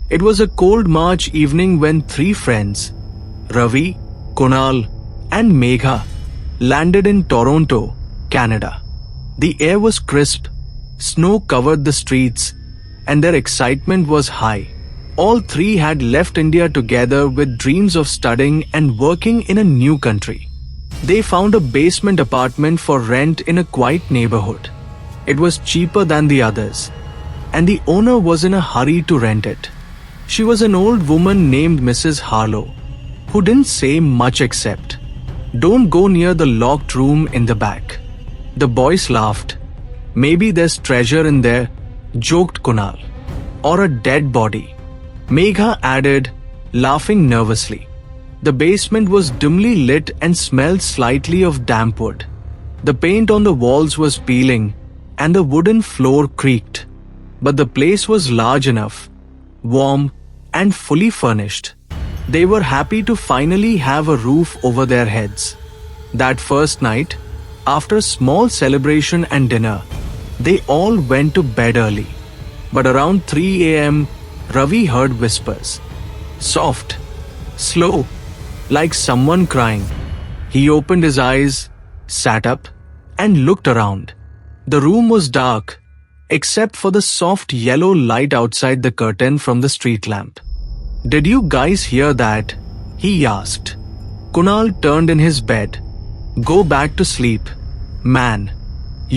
It was a cold March evening when three friends, Ravi, Kunal, and Megha, landed in Toronto, Canada. The air was crisp, snow covered the streets, and their excitement was high. All three had left India together with dreams of studying and working in a new country. They found a basement apartment for rent in a quiet neighborhood. It was cheaper than the others, and the owner was in a hurry to rent it. She was an old woman named Mrs. Harlow, who didn't say much except, "Don't go near the locked room in the back." The boys laughed. "Maybe there's treasure in there," joked Kunal. "Or a dead body," Megha added, laughing nervously. The basement was dimly lit and smelled slightly of damp wood. The paint on the walls was peeling, and the wooden floor creaked. But the place was large enough, warm, and fully furnished. They were happy to finally have a roof over their heads. That first night, after a small celebration and dinner, they all went to bed early. But around 3 a.m., Ravi heard whispers. Soft, slow, like someone crying. He opened his eyes, sat up, and looked around. The room was dark, except for the soft yellow light outside the curtain from the street lamp. "Did you guys hear that?" he asked. Kunal turned in his bed. "Go back to sleep. Man,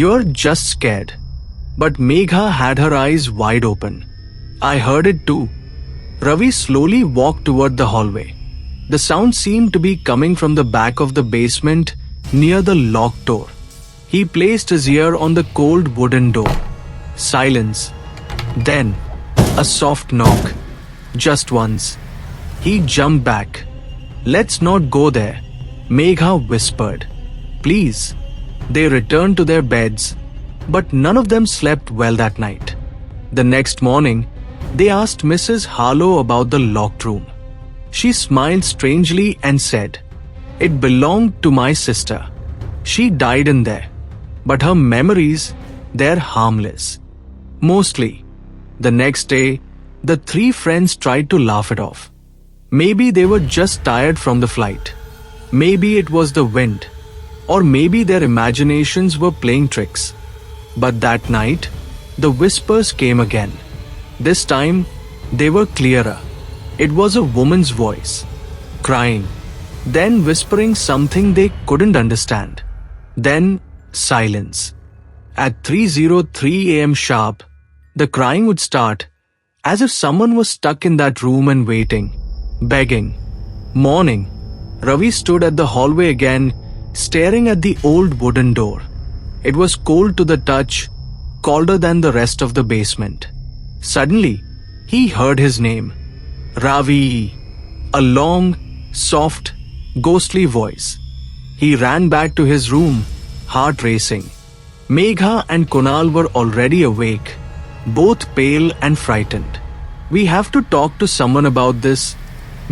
you're just scared." But Megha had her eyes wide open. "I heard it too." Ravi slowly walked toward the hallway. The sound seemed to be coming from the back of the basement near the locked door. He placed his ear on the cold wooden door. Silence. Then, a soft knock. Just once. He jumped back. "Let's not go there," Megha whispered. "Please." They returned to their beds, but none of them slept well that night. The next morning, they asked Mrs. Harlow about the locked room. She smiled strangely and said, "It belonged to my sister. She died in there. But her memories, they're harmless." Mostly. The next day, the three friends tried to laugh it off. Maybe they were just tired from the flight. Maybe it was the wind. Or maybe their imaginations were playing tricks. But that night, the whispers came again. This time, they were clearer. It was a woman's voice, crying, then whispering something they couldn't understand. Then, silence. At 3:03 a.m. sharp, the crying would start, as if someone was stuck in that room and waiting, begging. Morning. Ravi stood at the hallway again, staring at the old wooden door. It was cold to the touch, colder than the rest of the basement. Suddenly, he heard his name. Ravi. A long, soft, ghostly voice. He ran back to his room, heart racing. Megha and Kunal were already awake, both pale and frightened. "We have to talk to someone about this,"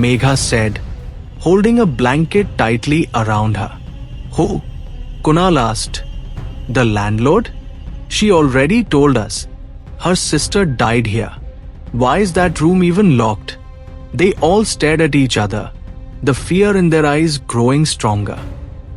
Megha said, holding a blanket tightly around her. "Who?" Kunal asked. "The landlord? She already told us. Her sister died here. Why is that room even locked?" They all stared at each other, the fear in their eyes growing stronger.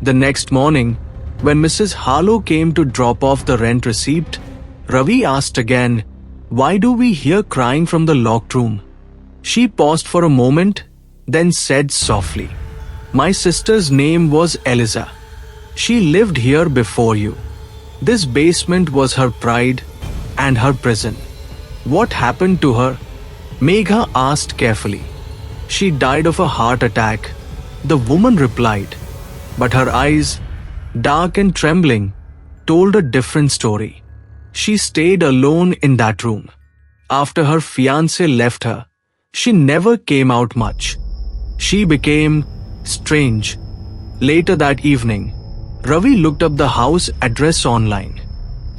The next morning, when Mrs. Harlow came to drop off the rent receipt, Ravi asked again, "Why do we hear crying from the locked room?" She paused for a moment, then said softly, "My sister's name was Eliza. She lived here before you. This basement was her pride and her prison." "What happened to her?" Megha asked carefully. "She died of a heart attack," the woman replied. But her eyes, dark and trembling, told a different story. She stayed alone in that room. After her fiancé left her, she never came out much. She became strange. Later that evening, Ravi looked up the house address online.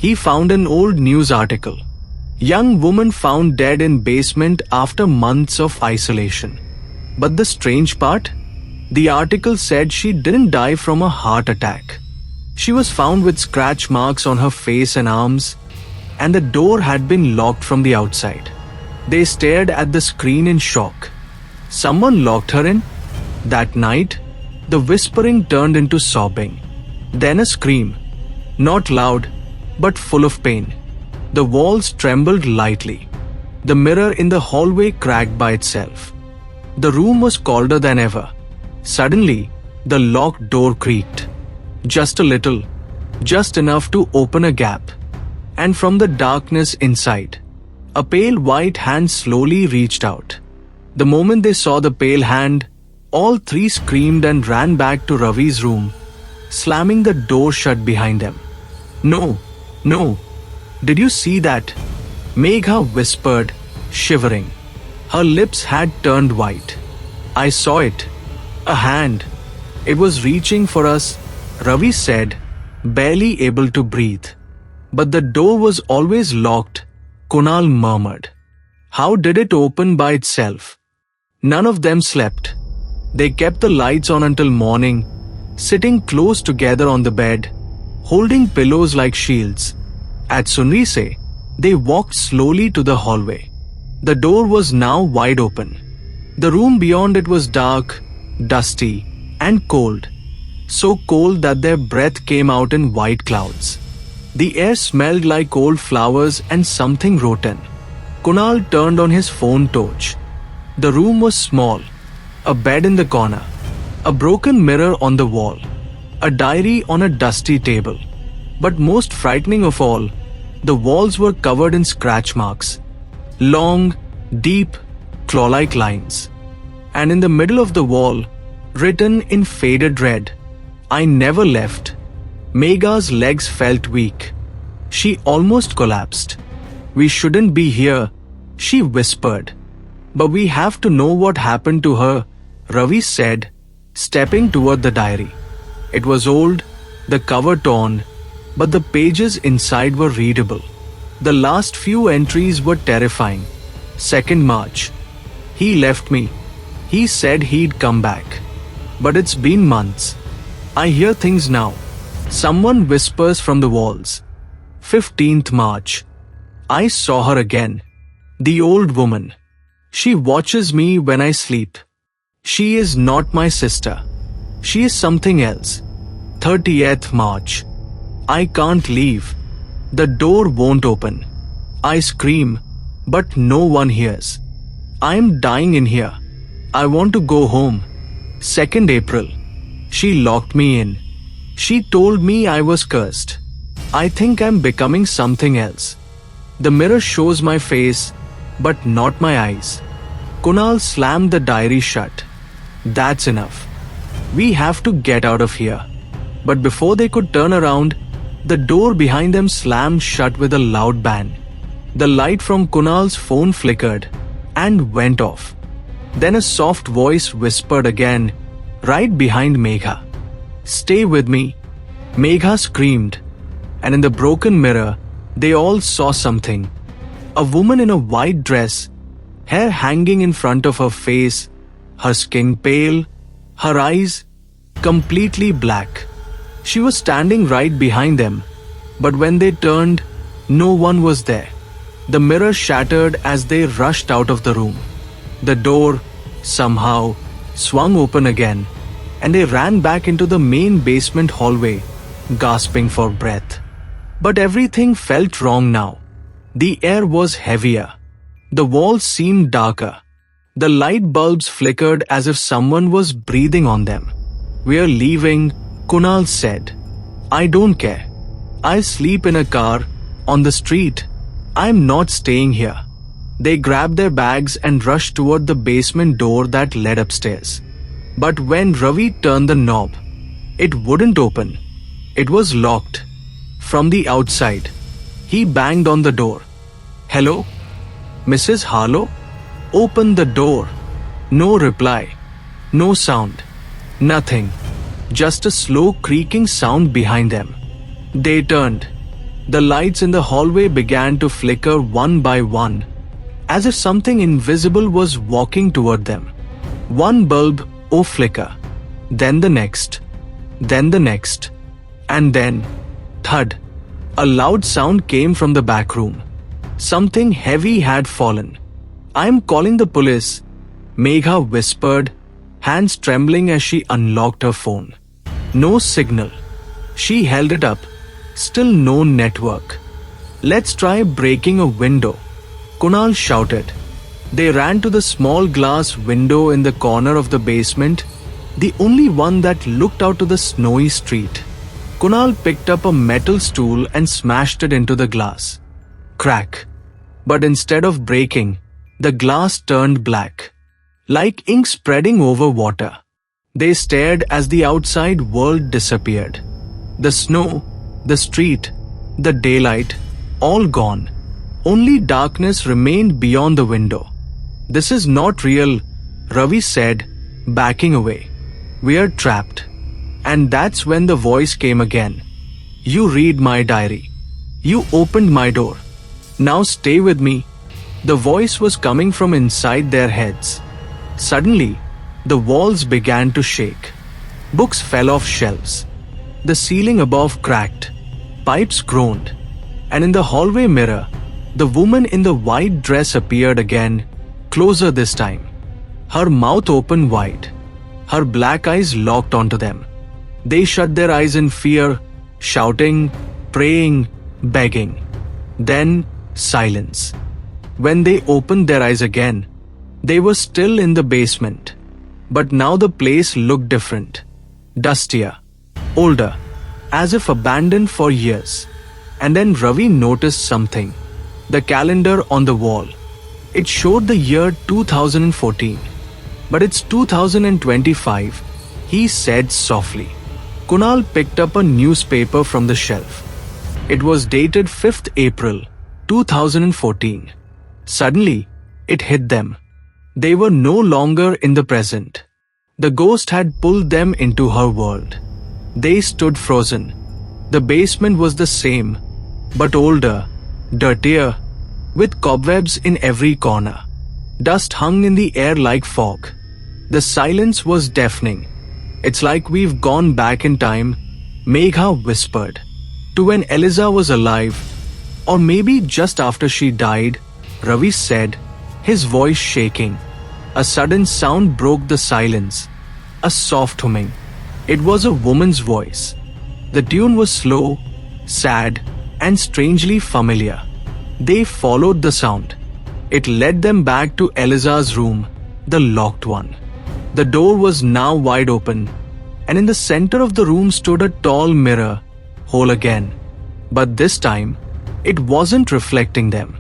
He found an old news article. Young woman found dead in basement after months of isolation. But the strange part? The article said she didn't die from a heart attack. She was found with scratch marks on her face and arms, and the door had been locked from the outside. They stared at the screen in shock. Someone locked her in? That night, the whispering turned into sobbing. Then a scream. Not loud, but full of pain. The walls trembled lightly. The mirror in the hallway cracked by itself. The room was colder than ever. Suddenly, the locked door creaked. Just a little, just enough to open a gap. And from the darkness inside, a pale white hand slowly reached out. The moment they saw the pale hand, all three screamed and ran back to Ravi's room, slamming the door shut behind them. No, no. Did you see that? Megha whispered, shivering. Her lips had turned white. I saw it. A hand. It was reaching for us, Ravi said, barely able to breathe. But the door was always locked, Kunal murmured. How did it open by itself? None of them slept. They kept the lights on until morning, sitting close together on the bed, holding pillows like shields. At Sunrise, they walked slowly to the hallway. The door was now wide open. The room beyond it was dark, dusty, and cold. So cold that their breath came out in white clouds. The air smelled like old flowers and something rotten. Kunal turned on his phone torch. The room was small. A bed in the corner. A broken mirror on the wall. A diary on a dusty table. But most frightening of all, the walls were covered in scratch marks. Long, deep, claw-like lines. And in the middle of the wall, written in faded red, I never left. Megha's legs felt weak. She almost collapsed. We shouldn't be here, she whispered. But we have to know what happened to her, Ravi said, stepping toward the diary. It was old, the cover torn, but the pages inside were readable. The last few entries were terrifying. 2nd March. He left me. He said he'd come back. But it's been months. I hear things now. Someone whispers from the walls. 15th March. I saw her again. The old woman. She watches me when I sleep. She is not my sister. She is something else. 30th March. I can't leave. The door won't open. I scream, but no one hears. I am dying in here. I want to go home. 2nd April. She locked me in. She told me I was cursed. I think I'm becoming something else. The mirror shows my face, but not my eyes. Kunal slammed the diary shut. That's enough. We have to get out of here. But before they could turn around, the door behind them slammed shut with a loud bang. The light from Kunal's phone flickered and went off. Then a soft voice whispered again, right behind Megha. Stay with me. Megha screamed, and in the broken mirror, they all saw something. A woman in a white dress, hair hanging in front of her face, her skin pale, her eyes completely black. She was standing right behind them, but when they turned, no one was there. The mirror shattered as they rushed out of the room. The door, somehow, swung open again, and they ran back into the main basement hallway, gasping for breath. But everything felt wrong now. The air was heavier. The walls seemed darker. The light bulbs flickered as if someone was breathing on them. We're leaving, Kunal said. I don't care. I'll sleep in a car, on the street. I'm not staying here. They grabbed their bags and rushed toward the basement door that led upstairs. But when Ravi turned the knob, it wouldn't open. It was locked. From the outside, he banged on the door. Hello? Mrs. Harlow? Open the door. No reply. No sound. Nothing. Just a slow creaking sound behind them. They turned. The lights in the hallway began to flicker one by one, as if something invisible was walking toward them. One bulb, flicker. Then the next. Then the next. And then, thud. A loud sound came from the back room. Something heavy had fallen. I'm calling the police, Megha whispered, hands trembling as she unlocked her phone. No signal. She held it up. Still no network. Let's try breaking a window, Kunal shouted. They ran to the small glass window in the corner of the basement, the only one that looked out to the snowy street. Kunal picked up a metal stool and smashed it into the glass. Crack. But instead of breaking, the glass turned black, like ink spreading over water. They stared as the outside world disappeared. The snow, the street, the daylight, all gone. Only darkness remained beyond the window. This is not real, Ravi said, backing away. We are trapped. And that's when the voice came again. You read my diary. You opened my door. Now stay with me. The voice was coming from inside their heads. Suddenly, the walls began to shake. Books fell off shelves. The ceiling above cracked. Pipes groaned. And in the hallway mirror, the woman in the white dress appeared again, closer this time. Her mouth open wide. Her black eyes locked onto them. They shut their eyes in fear, shouting, praying, begging. Then, silence. When they opened their eyes again, they were still in the basement. But now the place looked different. Dustier. Older. As if abandoned for years. And then Ravi noticed something. The calendar on the wall. It showed the year 2014. But it's 2025, he said softly. Kunal picked up a newspaper from the shelf. It was dated 5th April, 2014. Suddenly, it hit them. They were no longer in the present. The ghost had pulled them into her world. They stood frozen. The basement was the same, but older, dirtier, with cobwebs in every corner. Dust hung in the air like fog. The silence was deafening. It's like we've gone back in time, Megha whispered, to when Eliza was alive, or maybe just after she died, Ravi said, his voice shaking. A sudden sound broke the silence, a soft humming. It was a woman's voice. The tune was slow, sad, and strangely familiar. They followed the sound. It led them back to Eliza's room, the locked one. The door was now wide open, and in the center of the room stood a tall mirror, whole again. But this time, it wasn't reflecting them.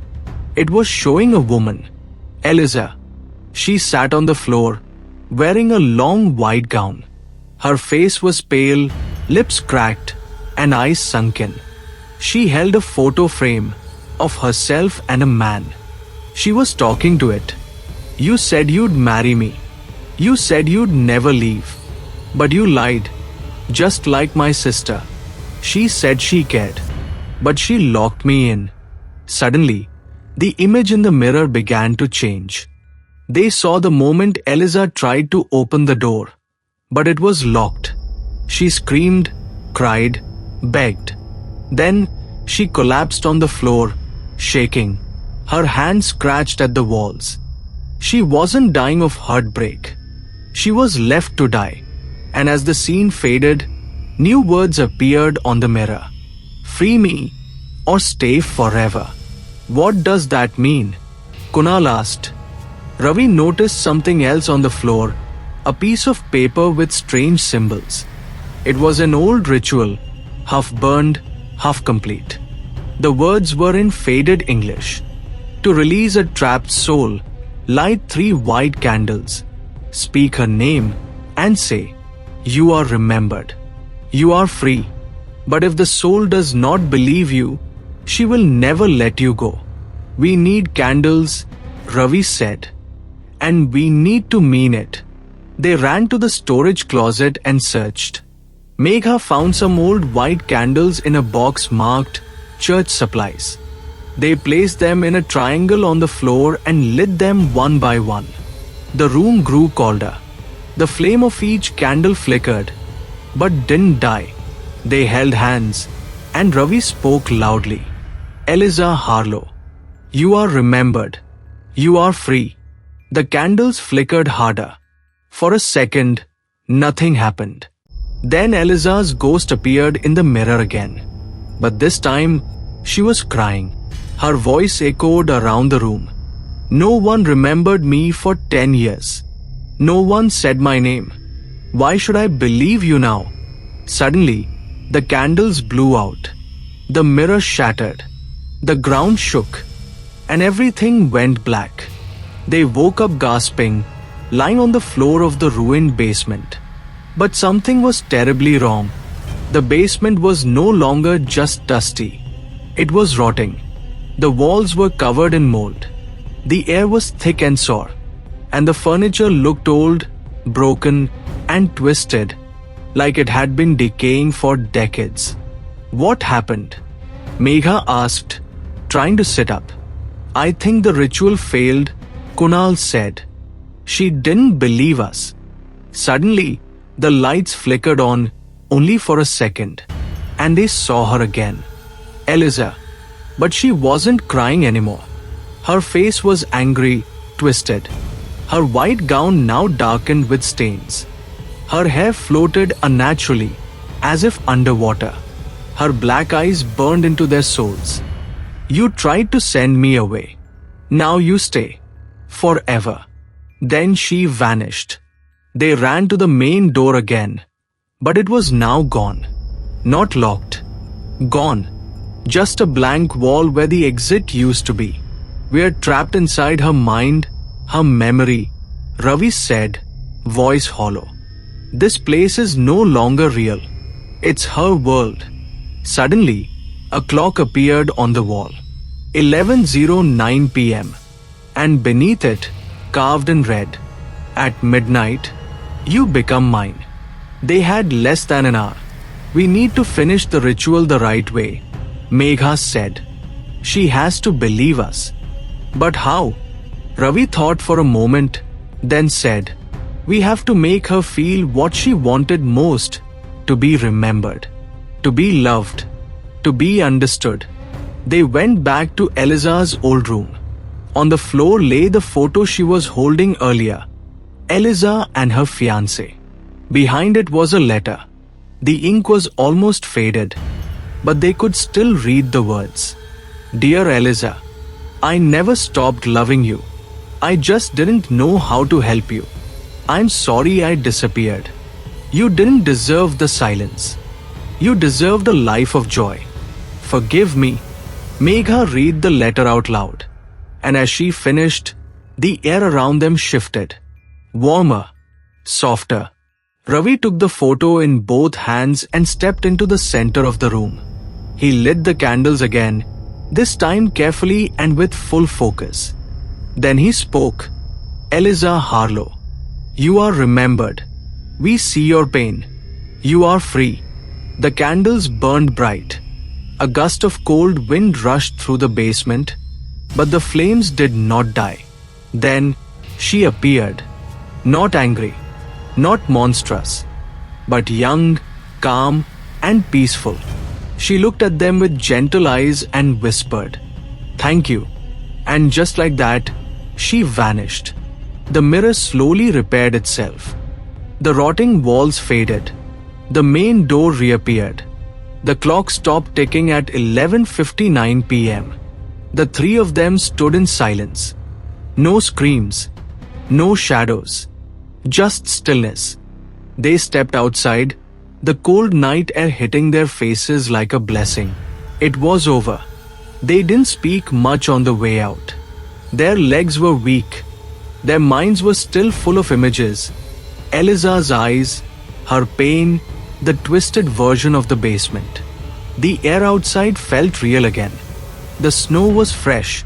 It was showing a woman, Eliza. She sat on the floor, wearing a long white gown. Her face was pale, lips cracked, and eyes sunken. She held a photo frame of herself and a man. She was talking to it. You said you'd marry me. You said you'd never leave. But you lied, just like my sister. She said she cared, but she locked me in. Suddenly, the image in the mirror began to change. They saw the moment Eliza tried to open the door, but it was locked. She screamed, cried, begged. Then she collapsed on the floor, shaking. Her hands scratched at the walls. She wasn't dying of heartbreak. She was left to die. And as the scene faded, new words appeared on the mirror. Free me or stay forever. What does that mean? Kunal asked. Ravi noticed something else on the floor, a piece of paper with strange symbols. It was an old ritual, half burned, half complete. The words were in faded English. To release a trapped soul, light 3 white candles, speak her name, and say, you are remembered. You are free. But if the soul does not believe you, she will never let you go. We need candles, Ravi said. And we need to mean it. They ran to the storage closet and searched. Megha found some old white candles in a box marked church supplies. They placed them in a triangle on the floor and lit them one by one. The room grew colder. The flame of each candle flickered, but didn't die. They held hands, and Ravi spoke loudly. Eliza Harlow, you are remembered. You are free. The candles flickered harder. For a second, nothing happened. Then Eliza's ghost appeared in the mirror again. But this time, she was crying. Her voice echoed around the room. No one remembered me for 10 years. No one said my name. Why should I believe you now? Suddenly, the candles blew out. The mirror shattered. The ground shook. And everything went black. They woke up gasping, lying on the floor of the ruined basement. But something was terribly wrong. The basement was no longer just dusty. It was rotting. The walls were covered in mold. The air was thick and sour. And the furniture looked old, broken, and twisted, like it had been decaying for decades. What happened? Megha asked, trying to sit up. I think the ritual failed, Kunal said. She didn't believe us. Suddenly, the lights flickered on only for a second, and they saw her again. Eliza. But she wasn't crying anymore. Her face was angry, twisted. Her white gown now darkened with stains. Her hair floated unnaturally, as if underwater. Her black eyes burned into their souls. You tried to send me away. Now you stay. Forever. Then she vanished. They ran to the main door again. But it was now gone. Not locked. Gone. Just a blank wall where the exit used to be. We are trapped inside her mind, her memory, Ravi said, voice hollow. This place is no longer real. It's her world. Suddenly, a clock appeared on the wall. 11:09 p.m. And beneath it, carved in red, at midnight, you become mine. They had less than an hour. We need to finish the ritual the right way, Megha said. She has to believe us. But how? Ravi thought for a moment, then said, we have to make her feel what she wanted most, to be remembered, to be loved, to be understood. They went back to Eliza's old room. On the floor lay the photo she was holding earlier, Eliza and her fiancé. Behind it was a letter. The ink was almost faded, but they could still read the words. Dear Eliza, I never stopped loving you. I just didn't know how to help you. I'm sorry I disappeared. You didn't deserve the silence. You deserved a life of joy. Forgive me. Megha read the letter out loud. And as she finished, the air around them shifted. Warmer. Softer. Ravi took the photo in both hands and stepped into the center of the room. He lit the candles again, this time carefully and with full focus. Then he spoke. Eliza Harlow, you are remembered. We see your pain. You are free. The candles burned bright. A gust of cold wind rushed through the basement, but the flames did not die. Then she appeared. Not angry, not monstrous, but young, calm, and peaceful. She looked at them with gentle eyes and whispered, Thank you. And just like that, she vanished. The mirror slowly repaired itself. The rotting walls faded. The main door reappeared. The clock stopped ticking at 11:59 p.m. The three of them stood in silence. No screams, no shadows, just stillness. They stepped outside, the cold night air hitting their faces like a blessing. It was over. They didn't speak much on the way out. Their legs were weak. Their minds were still full of images. Eliza's eyes, her pain, the twisted version of the basement. The air outside felt real again. The snow was fresh.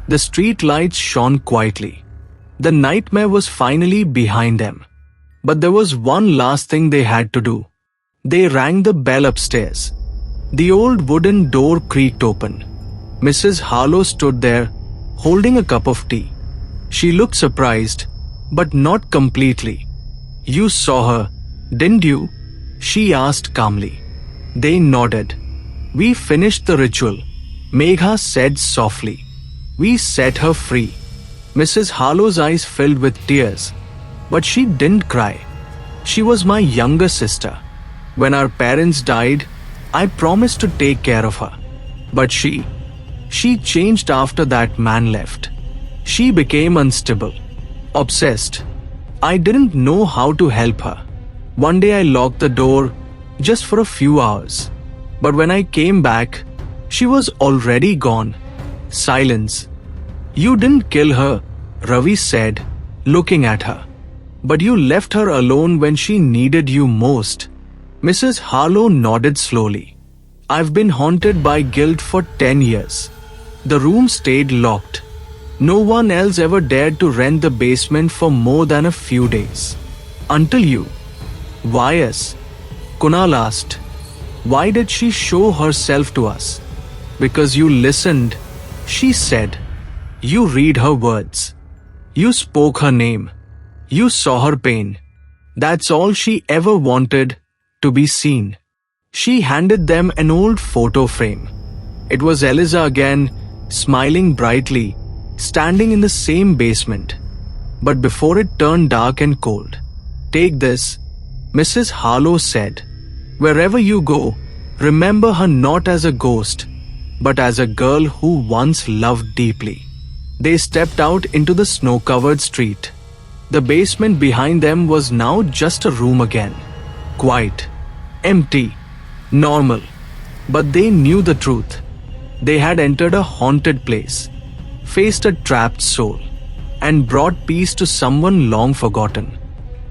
The street lights shone quietly. The nightmare was finally behind them. But there was one last thing they had to do. They rang the bell upstairs. The old wooden door creaked open. Mrs. Harlow stood there, holding a cup of tea. She looked surprised, but not completely. You saw her, didn't you? She asked calmly. They nodded. We finished the ritual, Megha said softly. We set her free. Mrs. Harlow's eyes filled with tears, but she didn't cry. She was my younger sister. When our parents died, I promised to take care of her. But she changed after that man left. She became unstable, obsessed. I didn't know how to help her. One day I locked the door just for a few hours. But when I came back, she was already gone. Silence. You didn't kill her, Ravi said, looking at her. But you left her alone when she needed you most. Mrs. Harlow nodded slowly. I've been haunted by guilt for 10 years. The room stayed locked. No one else ever dared to rent the basement for more than a few days. Until you. Why us? Kunal asked. Why did she show herself to us? Because you listened, she said. You read her words. You spoke her name. You saw her pain. That's all she ever wanted, to be seen. She handed them an old photo frame. It was Eliza again, smiling brightly, standing in the same basement. But before it turned dark and cold, take this, Mrs. Harlow said. Wherever you go, remember her not as a ghost, but as a girl who once loved deeply. They stepped out into the snow-covered street. The basement behind them was now just a room again. Quiet, empty, normal. But they knew the truth. They had entered a haunted place, faced a trapped soul, and brought peace to someone long forgotten.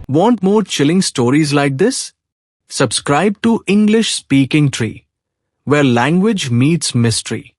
Want more chilling stories like this? Subscribe to English Speaking Tree, where language meets mystery.